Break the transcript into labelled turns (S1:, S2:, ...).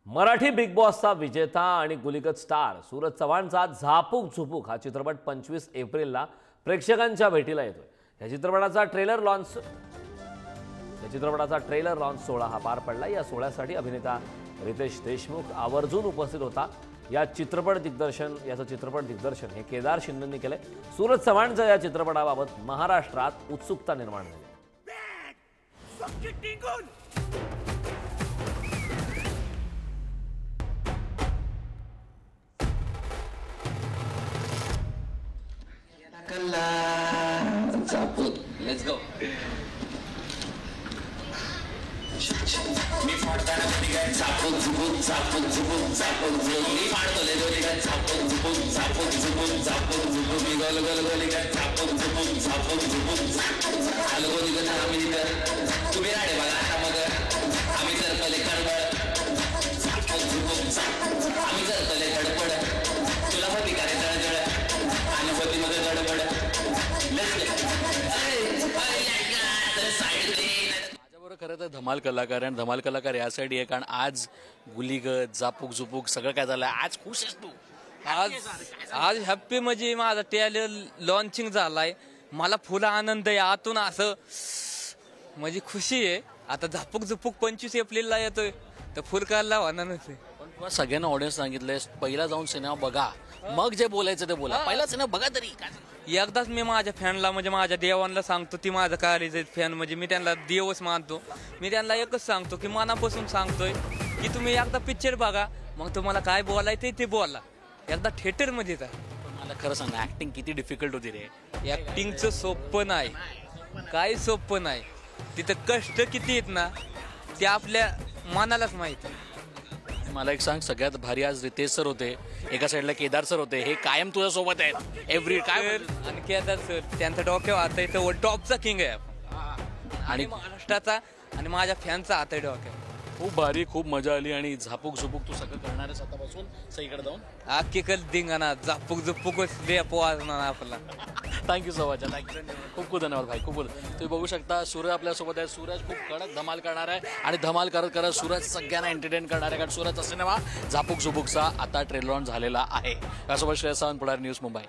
S1: Marathi big बॉसचा विजेता आणि गुलीगत star Suraj चव्हाणचा Zapuk Jhupuk हा चित्रपट 25 एप्रिलला प्रेक्षकांच्या भेटीला येतोय। या चित्रपटाचा ट्रेलर लॉन्च सोहळा हा पार पडला। या सोहळ्यासाठी अभिनेता रितेश देशमुख आवर्जून उपस्थित होता। याचं चित्रपट दिग्दर्शन हे केदार शिंदेंनी केले। सूरज चव्हाणच्या या चित्रपटाबाबत महाराष्ट्रात उत्सुकता निर्माण झाली।
S2: Let's go. मी फाडताना कधी काय झापूक झुपूक झापूक झुपूक झापूक झुपूक मी फाडतोले दोली काय झापूक झुपूक झापूक झुपूक झापूक झुपूक मी गोल गोल गोली काय झापूक झुपूक झापूक झुपूक आलो गोली गण आम्ही तर तुम्ही राडे बघा आता मग आम्ही तर पले कडबड झापूक झुपूक आम्ही तर पले कडबड तुला होती का रे जळजळ आणि होती मध्ये गडबड
S3: खरं तर धमाल कलाकार आणि धमाल कलाकार यासाठी आहे कारण आज गुलीगत झापूक झुपूक सगळं काय झालं। आज खुश आहेस तू?
S4: आज हॅप्पी म्हणजे माझा ट्रेलर लॉन्चिंग झालाय। मला फुल आनंद आहे आतून असं म्हणजे खुशी आहे। आता झापूक झुपूक 25 एप्रिलला येतोय तर फुल करायला होणार नसे।
S3: पण तुला सगळ्यांना ऑडियन्स सांगितलंय पहिला जाऊन सिनेमा बघा मग जे बोलायचं ते बोला। पहिला सिनेमा बघा तरी
S4: एकदाच मी माझ्या फॅनला म्हणजे माझ्या देवांना सांगतो ती माझं काळीचं फॅन म्हणजे मी त्यांना देवच मानतो। मी त्यांना एकच सांगतो की मनापासून सांगतोय की तुम्ही एकदा पिक्चर बघा मग तुम्हाला काय बोलायचं ते बोला एकदा थिएटरमध्ये जा।
S3: मला खरं सांग ऍक्टिंग किती डिफिकल्ट होती रे।
S4: ऍक्टिंगचं सोपं नाही काही सोपं नाही तिथं कष्ट किती आहेत ना ते आपल्या मनालाच माहिती।
S3: मला एक सांग सगळ्यात भारी आज रितेश सर होते एका साईडला केदार सर होते हे कायम तुझ्या सोबत आहेत एव्हरी काय
S4: आणि केदार सर त्यांचा डोक्यावर हात आहे तर टॉपचा किंग आहे आणि महाराष्ट्राचा आणि माझ्या फॅनचा हात आहे डोक्यावर।
S3: खूप भारी खूप मजा आली आणि झापूक झुपूक तू सगळं करणार आहेस आतापासून सगळीकडे जाऊन
S4: आखी कल धिंगाणा झापूक झुपूकच लेप वाजणार आपला।
S3: थँक्यू सो मच थँक्यू खूप खूप धन्यवाद भाई खूप तुम्ही बघू शकता सूरज आपल्यासोबत आहे। सूरज खूप कडक धमाल करणार आहे आणि धमाल करत करत सूरज सगळ्यांना एंटरटेन करणार आहे कारण सूरजचा सिनेमा झापूक झुपूकचा आता ट्रेलर लॉन्च झालेला आहे। यासोबत श्रेयस सावंत, पुढारी न्यूज, मुंबई।